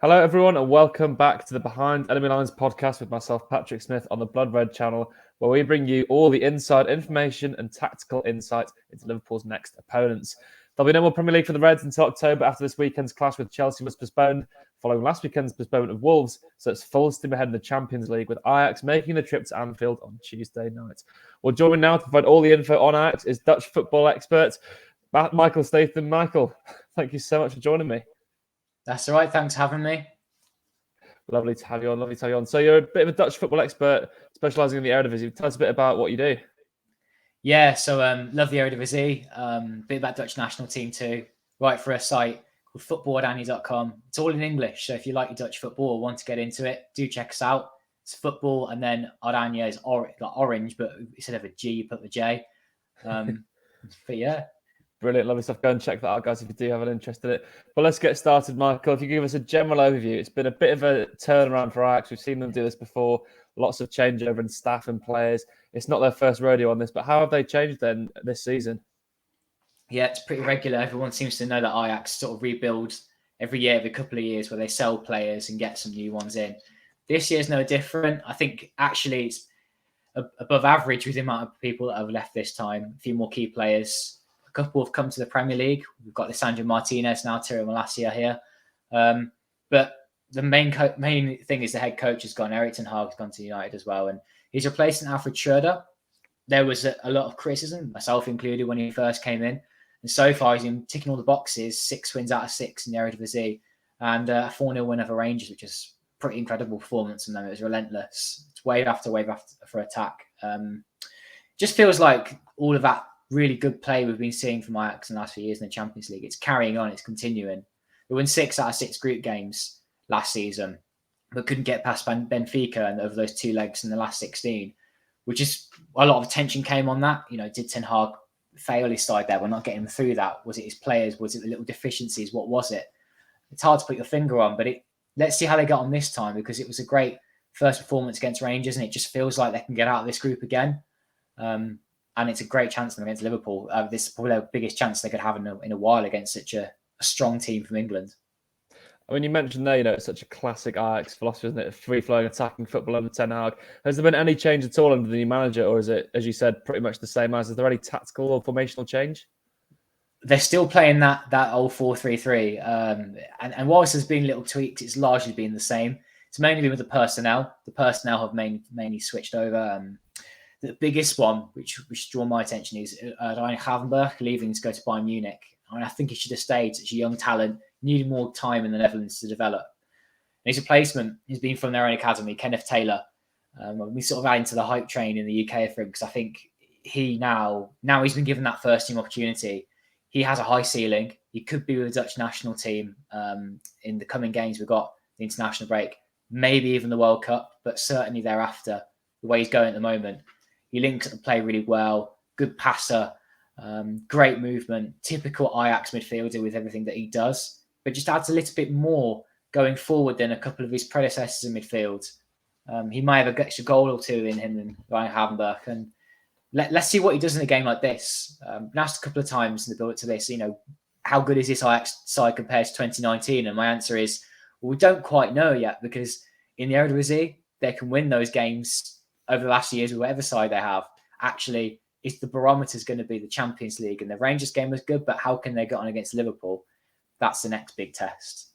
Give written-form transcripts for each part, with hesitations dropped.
Hello, everyone, and welcome back to the Behind Enemy Lines podcast with myself, Patrick Smith, on the Blood Red channel, where we bring you all the inside information and tactical insight into Liverpool's next opponents. There'll be no more Premier League for the Reds until October after this weekend's clash with Chelsea was postponed, following last weekend's postponement of Wolves, so it's full steam ahead in the Champions League with Ajax making the trip to Anfield on Tuesday night. Well, joining now to provide all the info on Ajax is Dutch football expert Michael Statham. Michael, thank you so much for joining me. That's all right. Thanks for having me. Lovely to have you on. So you're a bit of a Dutch football expert, specialising in the Eredivisie. Tell us a bit about what you do. Yeah, so love the Eredivisie. Bit about Dutch national team too. Write for a site called footballandajax.com. It's all in English, so if you like your Dutch football or want to get into it, do check us out. It's football, and then Oranje is orange, but instead of a G, you put the J. But yeah. Brilliant, lovely stuff. Go and check that out, guys, if you do have an interest in it. But let's get started, Michael. If you give us a general overview, it's been a bit of a turnaround for Ajax. We've seen them do this before. Lots of changeover in staff and players. It's not their first rodeo on this, but how have they changed then this season? Yeah, it's pretty regular. Everyone seems to know that Ajax sort of rebuilds every couple of years, where they sell players and get some new ones in. This year's no different. I think actually it's above average with the amount of people that have left this time. A few more key players. A couple have come to the Premier League. We've got Lisandro Martinez now, Tiro Malacia here. But the main thing is the head coach has gone. Erik ten Hag has gone to United as well. And he's replacing Alfred Schroeder. There was a lot of criticism, myself included, when he first came in. And so far, he's been ticking all the boxes, 6 wins out of 6 in the Eredivisie, and a 4-0 win over Rangers, which is a pretty incredible performance from them. It was relentless. It's wave after wave for attack. Just feels like all of that really good play we've been seeing from Ajax in the last few years in the Champions League. It's carrying on. It's continuing. We won 6 out of 6 group games last season, but couldn't get past Benfica and over those 2 legs in the last 16, which is a lot of attention came on that. You know, did Ten Hag fail his side there? We're not getting through that. Was it his players? Was it the little deficiencies? What was it? It's hard to put your finger on, but let's see how they got on this time, because it was a great first performance against Rangers, and it just feels like they can get out of this group again. And it's a great chance for them against Liverpool. This is probably the biggest chance they could have in a while against such a strong team from England. I mean, you mentioned there, it's such a classic Ajax philosophy, isn't it? Free-flowing attacking football under Ten Hag. Has there been any change at all under the new manager, or is it, as you said, pretty much the same as? Is there any tactical or formational change? They're still playing that old 4-3-3. And whilst there's been little tweaks, it's largely been the same. It's mainly been with the personnel. The personnel have mainly switched over. The biggest one, which draw my attention, is Ryan Gravenberch leaving to go to Bayern Munich. I think he should have stayed. Such a young talent, needed more time in the Netherlands to develop. And his replacement has been from their own academy, Kenneth Taylor. We sort of add into the hype train in the UK for him, because I think he now he's been given that first team opportunity. He has a high ceiling. He could be with the Dutch national team in the coming games. We've got the international break, maybe even the World Cup, but certainly thereafter, the way he's going at the moment. He links up the play really well, good passer, great movement, typical Ajax midfielder with everything that he does, but just adds a little bit more going forward than a couple of his predecessors in midfield. He might have an extra goal or 2 in him than Ryan Gravenberch. And let's see what he does in a game like this. Been asked a couple of times in the build-up to this, how good is this Ajax side compared to 2019? And my answer is, well, we don't quite know yet, because in the Eredivisie, they can win those games over the last years with whatever side they have. Actually, is the barometer is going to be the Champions League, and the Rangers game was good, but how can they get on against Liverpool? That's the next big test.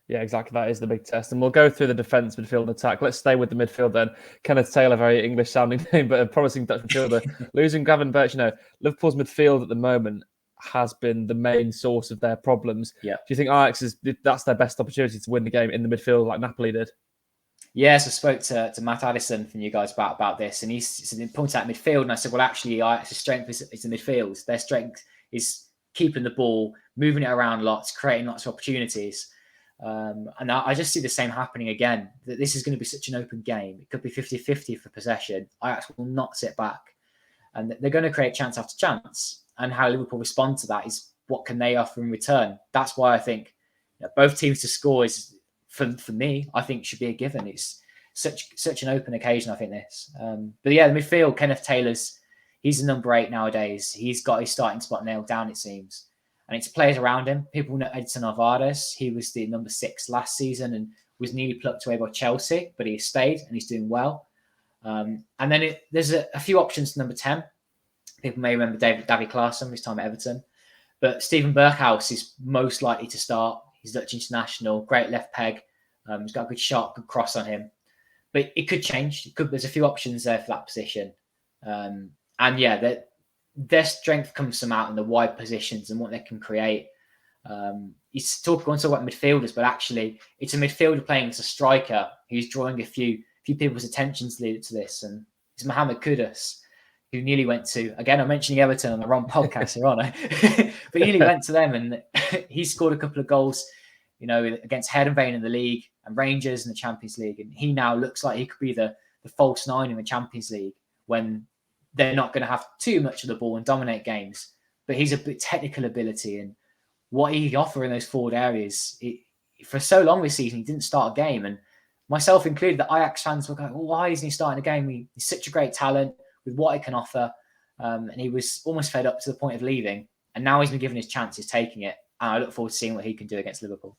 Yeah, exactly. That is the big test. And we'll go through the defence, midfield and attack. Let's stay with the midfield then. Kenneth Taylor, very English-sounding name, but a promising Dutch midfielder. Losing Gravenberch, Liverpool's midfield at the moment has been the main source of their problems. Yeah. Do you think Ajax that's their best opportunity to win the game in the midfield like Napoli did? Yes, I spoke to Matt Addison from you guys about this, and he pointed out midfield, and I said, well, actually, Ajax's strength is the midfield. Their strength is keeping the ball, moving it around lots, creating lots of opportunities. And I just see the same happening again, that this is going to be such an open game. It could be 50-50 for possession. Ajax will not sit back, and they're going to create chance after chance. And how Liverpool respond to that is, what can they offer in return? That's why I think both teams to score is, for me, I think should be a given. It's such an open occasion, I think, this. But yeah, the midfield, Kenneth Taylor's, he's the number 8 nowadays. He's got his starting spot nailed down, it seems. And it's players around him. People know Edson Alvarez. He was the number 6 last season and was nearly plucked away by Chelsea, but he stayed and he's doing well. And then there's a few options to number 10. People may remember Davy Klaassen, his time at Everton. But Steven Berghuis is most likely to start. He's Dutch international, great left peg. He's got a good shot, good cross on him. But it could change. There's a few options there for that position. And yeah, their strength comes from out in the wide positions and what they can create. He's going to talk about midfielders, but actually it's a midfielder playing as a striker who's drawing a few people's attentions to this. And it's Mohamed Kudus, who nearly went to, again, I'm mentioning Everton on the wrong podcast here, aren't I? But he nearly went to them and he scored a couple of goals, against Heerenveen in the league and Rangers in the Champions League. And he now looks like he could be the false 9 in the Champions League when they're not going to have too much of the ball and dominate games. But he's a bit technical ability and what he offer in those forward areas. For so long this season, he didn't start a game. And myself included, the Ajax fans were going, well, why isn't he starting a game? He's such a great talent with what he can offer. And he was almost fed up to the point of leaving. And now he's been given his chance, he's taking it. And I look forward to seeing what he can do against Liverpool.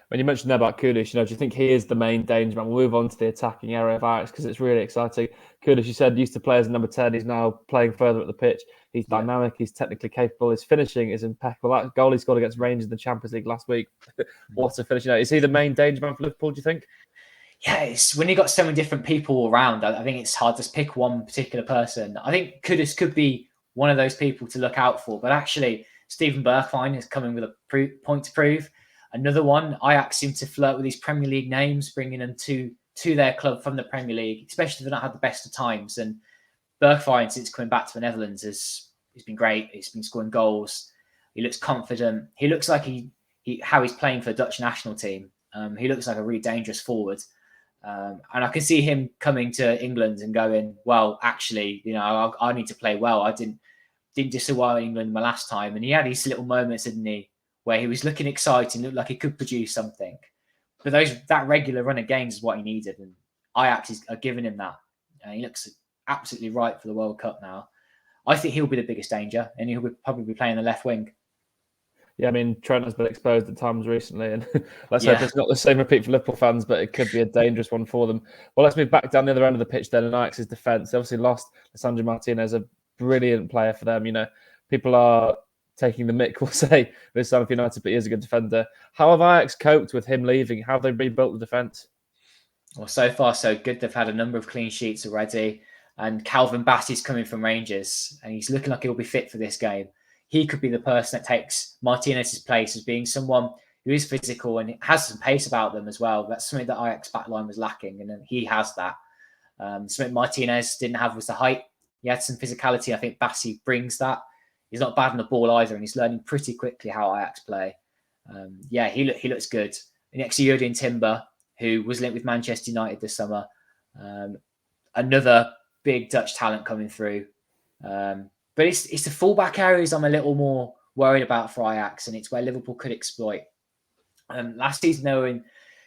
When you mentioned there about Kudus, do you think he is the main danger man? We'll move on to the attacking area of Ajax because it's really exciting. Kudus, you said, used to play as number 10. He's now playing further up the pitch. He's dynamic. He's technically capable. His finishing is impeccable. That goal he scored against Rangers in the Champions League last week. What a finish. Is he the main danger man for Liverpool, do you think? Yeah, it's when you've got so many different people around, I think it's hard to pick one particular person. I think Kudus could be one of those people to look out for. But actually, Steven Bergwijn is coming with a point to prove. Another one, Ajax seem to flirt with these Premier League names, bringing them to their club from the Premier League, especially if they've not had the best of times. And Bergwijn, since coming back to the Netherlands, he's been great. He's been scoring goals. He looks confident. He looks like how he's playing for the Dutch national team. He looks like a really dangerous forward. And I can see him coming to England and going, well, actually, I need to play well. I didn't do so well in England my last time. And he had these little moments, didn't he, where he was looking exciting, looked like he could produce something. But that regular run of games is what he needed. And Ajax are giving him that. He looks absolutely right for the World Cup now. I think he'll be the biggest danger, and he'll probably be playing the left wing. Yeah, Trent has been exposed at times recently, and let's hope it's not the same repeat for Liverpool fans, but it could be a dangerous one for them. Well, let's move back down the other end of the pitch then, in Ajax's defence. They obviously lost Lisandro Martinez, a brilliant player for them. People are taking the mick, we'll say, with Son of United, but he is a good defender. How have Ajax coped with him leaving? How have they rebuilt the defence? Well, so far, so good. They've had a number of clean sheets already. And Calvin Bassey's coming from Rangers, and he's looking like he'll be fit for this game. He could be the person that takes Martinez's place as being someone who is physical and has some pace about them as well. That's something that Ajax backline was lacking, and he has that. Something Martinez didn't have was the height. He had some physicality. I think Bassey brings that. He's not bad on the ball either, and he's learning pretty quickly how Ajax play. He looks good. And next to Jurgen Timber, who was linked with Manchester United this summer. Another big Dutch talent coming through. But it's the fullback areas I'm a little more worried about for Ajax, and it's where Liverpool could exploit. Last season, they were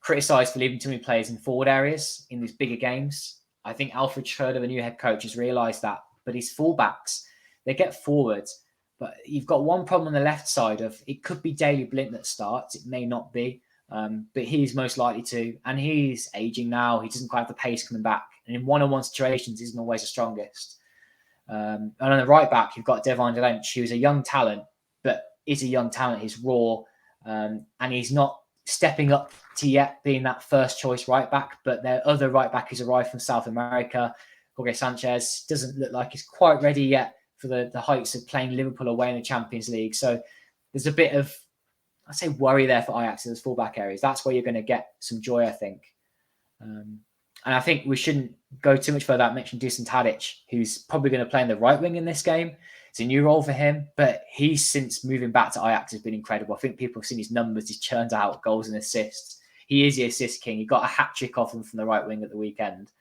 criticised for leaving too many players in forward areas in these bigger games. I think Alfred Schroeder, the new head coach, has realised that. But his fullbacks, they get forward. But you've got one problem on the left side of it could be Daley Blind that starts. It may not be. But he's most likely to. And he's aging now. He doesn't quite have the pace coming back. And in one-on-one situations, he isn't always the strongest. And on the right back, you've got Devon Delench, who's a young talent, but is a young talent. He's raw. And he's not stepping up to yet being that first choice right back. But their other right back who's arrived from South America, Jorge Sanchez, doesn't look like he's quite ready yet for the heights of playing Liverpool away in the Champions League. So there's a bit of, I'd say, worry there for Ajax in those fullback areas. That's where you're going to get some joy, I think. And I think we shouldn't go too much further. I mentioned Dusan Tadic, who's probably going to play in the right wing in this game. It's a new role for him, but he's, since moving back to Ajax, has been incredible. I think people have seen his numbers. He's churned out goals and assists. He is the assist king. He got a hat-trick off him from the right wing at the weekend.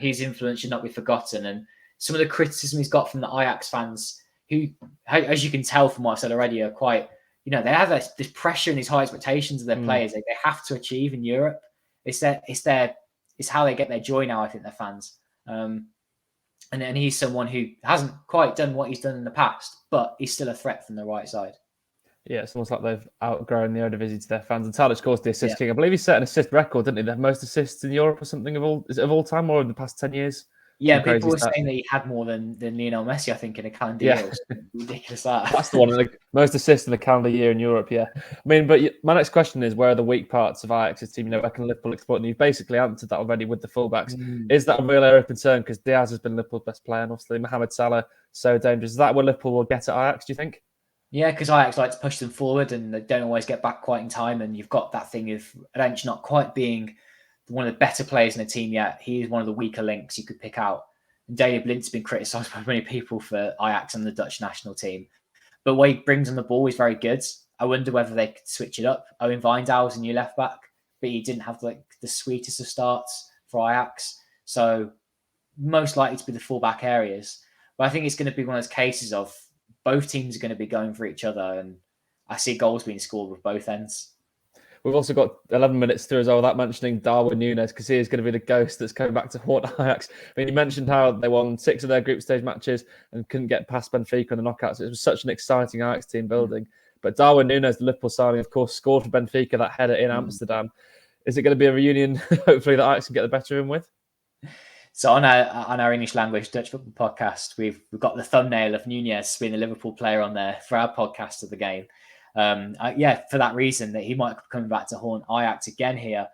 His influence should not be forgotten. And some of the criticism he's got from the Ajax fans, who, as you can tell from what I've said already, are quite, they have this pressure and these high expectations of their players. They have to achieve in Europe. It's how they get their joy now, I think, their fans. And he's someone who hasn't quite done what he's done in the past, but he's still a threat from the right side. Yeah, it's almost like they've outgrown the Eredivisie to their fans. And Tadic, of course, the assist king. I believe he set an assist record, didn't he? The most assists in Europe or something of all time, or in the past 10 years? Yeah, people were saying that he had more than Lionel Messi, I think, in a calendar year. Ridiculous that. That's the one, like, most assists in the calendar year in Europe, yeah. I mean, but my next question is, where are the weak parts of Ajax's team? Where can Liverpool exploit? And you've basically answered that already with the fullbacks. Is that a real area of concern? Because Diaz has been Liverpool's best player, and obviously Mohamed Salah, so dangerous. Is that where Liverpool will get at Ajax, do you think? Yeah, because Ajax like to push them forward and they don't always get back quite in time. And you've got that thing of Rensch not quite being one of the better players in the team yet. He is one of the weaker links you could pick out. And Daley Blint's been criticised by many people for Ajax and the Dutch national team. But what he brings on the ball is very good. I wonder whether they could switch it up. Owen Wijndaal's a new left back, but he didn't have the sweetest of starts for Ajax. So most likely to be the fullback areas. But I think it's going to be one of those cases of both teams are going to be going for each other, and I see goals being scored with both ends. We've also got 11 minutes through as well without mentioning Darwin Núñez, because he is going to be the ghost that's coming back to haunt Ajax. I mean, you mentioned how they won 6 of their group stage matches and couldn't get past Benfica in the knockouts. It was such an exciting Ajax team building. But Darwin Núñez, the Liverpool signing, of course, scored for Benfica, that header in Amsterdam. Is it going to be a reunion, hopefully, that Ajax can get the better of him with? So on our English language Dutch football podcast, we've got the thumbnail of Núñez being the Liverpool player on there for our podcast of the game. For that reason, that he might be coming back to haunt Ajax again here.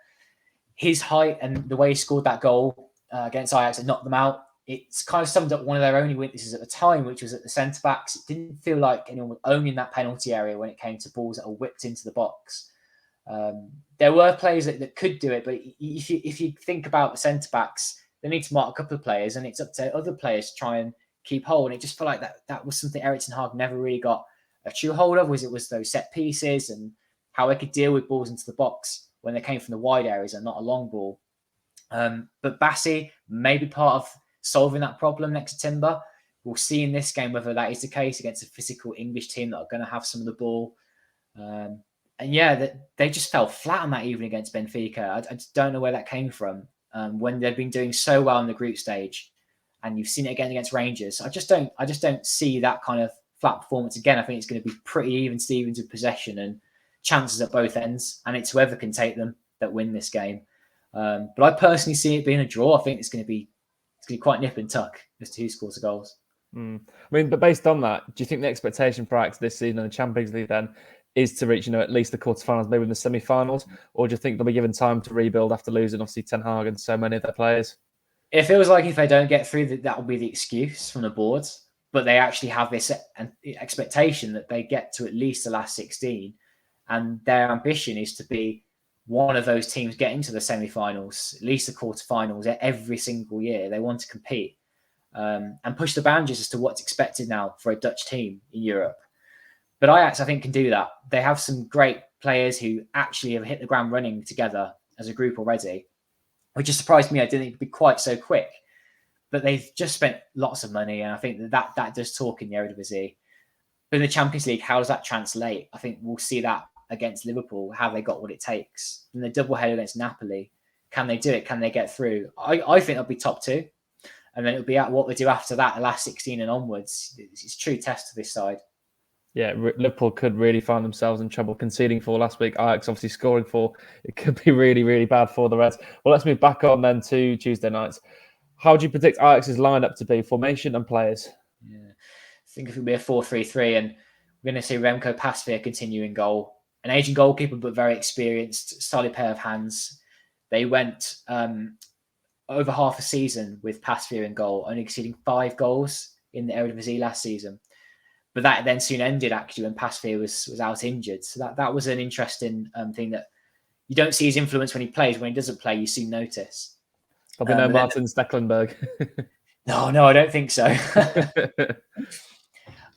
His height and the way he scored that goal against Ajax and knocked them out, it's kind of summed up one of their only weaknesses at the time, which was at the centre backs. It didn't feel like anyone was owning that penalty area when it came to balls that were whipped into the box. There were players that could do it, but if you think about the centre backs, they need to mark a couple of players, and it's up to other players to try and keep hold. And it just felt like that was something Erik ten Hag never really got a true hold of. Was those set pieces and how they could deal with balls into the box when they came from the wide areas and not a long ball. But Bassi may be part of solving that problem next to Timber. We'll see in this game whether that is the case against a physical English team that are going to have some of the ball. They just fell flat on that evening against Benfica. I just don't know where that came from. When they've been doing so well in the group stage, and you've seen it again against Rangers, I just don't see that kind of flat performance again. I think it's going to be pretty even Stevens with possession and chances at both ends, and it's whoever can take them that win this game. But I personally see it being a draw. I think it's going to be quite nip and tuck as to who scores the goals. I mean, but based on that, do you think the expectation for Ajax this season in the Champions League then is to reach, at least the quarterfinals, maybe in the semi-finals, or do you think they'll be given time to rebuild after losing, obviously, Ten Hag and so many of their players? It feels like if they don't get through, that will be the excuse from the boards, but they actually have this expectation that they get to at least the last 16, and their ambition is to be one of those teams getting to the semi-finals, at least the quarterfinals every single year. They want to compete and push the boundaries as to what's expected now for a Dutch team in Europe. But Ajax, I think, can do that. They have some great players who actually have hit the ground running together as a group already, which has surprised me. I didn't think it'd be quite so quick. But they've just spent lots of money, and I think that does talk in the Eredivisie. But in the Champions League, how does that translate? I think we'll see that against Liverpool, how they got what it takes. In the doubleheader against Napoli, can they do it? Can they get through? I think they'll be top 2. And then it'll be at what they do after that, the last 16 and onwards. It's a true test to this side. Yeah, Liverpool could really find themselves in trouble, conceding 4 last week. Ajax obviously scoring 4. It could be really, really bad for the Reds. Well, let's move back on then to Tuesday nights. How do you predict Ajax's lineup to be, formation and players? Yeah, I think it'll be a 4-3-3, and we're going to see Remco Pasveer continue in goal. An aging goalkeeper, but very experienced, solid pair of hands. They went over half a season with Pasveer in goal, only conceding 5 goals in the Eredivisie last season. But that then soon ended, actually, when Pasveer was out injured. So that was an interesting thing that you don't see his influence when he plays. When he doesn't play, you soon notice. There'll be no Martin Stecklenburg. No, I don't think so.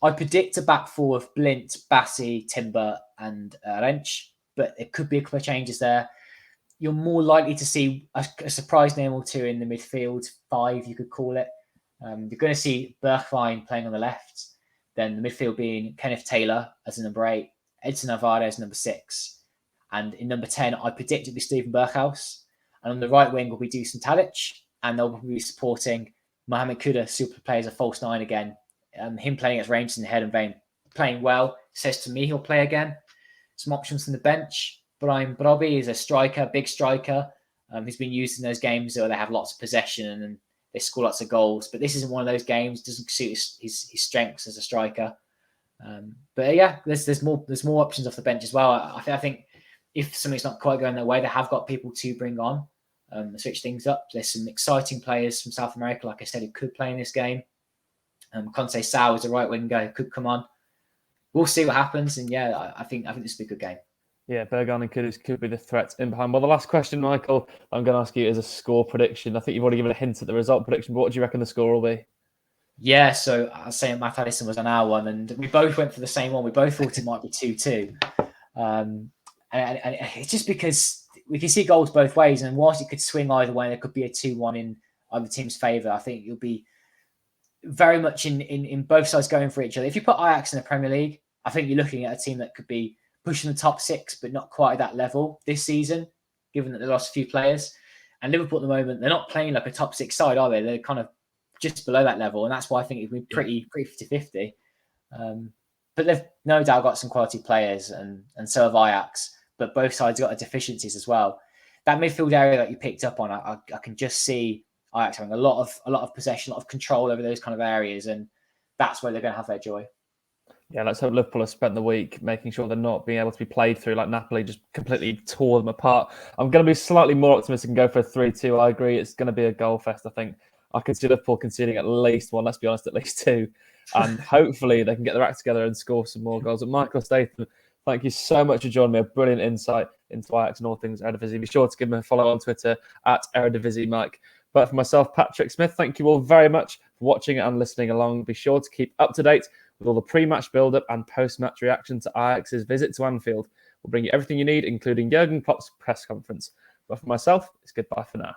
I predict a back four of Blint, Bassi, Timber and Rensch, but it could be a couple of changes there. You're more likely to see a surprise name or two in the midfield, 5 you could call it. You're going to see Bergwijn playing on the left. Then the midfield being Kenneth Taylor as a number 8, Edson Alvarez number 6. And in number 10, I predict it'll be Steven Berghuis. And on the right wing will be Dusan Tadic. And they'll be supporting Mohamed Kudus super plays a false 9 again. Him playing against Rangers in the head and vein, playing well, says to me he'll play again. Some options from the bench. Brian Brobby is a striker, big striker. He's been used in those games where they have lots of possession and they score lots of goals. But this isn't one of those games. Doesn't suit his strengths as a striker. But yeah, there's more options off the bench as well. I think if something's not quite going their way, they have got people to bring on, switch things up. There's some exciting players from South America, like I said, who could play in this game. Conte Sao is a right winger who could come on. We'll see what happens, and yeah, I think this will be a good game. Yeah, Bergan and Kudus could be the threats in behind. Well, the last question, Michael, I'm going to ask you is a score prediction. I think you've already given a hint at the result prediction, but what do you reckon the score will be? Yeah, so I was saying Matt Addison was on our one, and we both went for the same one. We both thought it might be 2-2. And it's just because we can see goals both ways, and whilst it could swing either way, there could be a 2-1 in either team's favour. I think you'll be very much in both sides going for each other. If you put Ajax in the Premier League, I think you're looking at a team that could be pushing the top 6, but not quite at that level this season, given that they lost a few players. And Liverpool at the moment, they're not playing like a top 6 side, are they? They're kind of just below that level, and that's why I think it'd be pretty 50-50. But they've no doubt got some quality players, and so have Ajax. But both sides got deficiencies as well. That midfield area that you picked up on, I can just see Ajax having a lot of possession, a lot of control over those kind of areas, and that's where they're going to have their joy. Yeah, let's hope Liverpool have spent the week making sure they're not being able to be played through like Napoli just completely tore them apart. I'm going to be slightly more optimistic and go for a 3-2. I agree. It's going to be a goal fest, I think. I can see Liverpool conceding at least one, let's be honest, at least 2. And hopefully they can get their act together and score some more goals. But Michael Statham, thank you so much for joining me. A brilliant insight into Ajax and all things Eredivisie. Be sure to give me a follow on Twitter at Eredivisie Mike. But for myself, Patrick Smith, thank you all very much for watching and listening along. Be sure to keep up to date with all the pre-match build-up and post-match reaction to Ajax's visit to Anfield. We'll bring you everything you need, including Jurgen Klopp's press conference. But for myself, it's goodbye for now.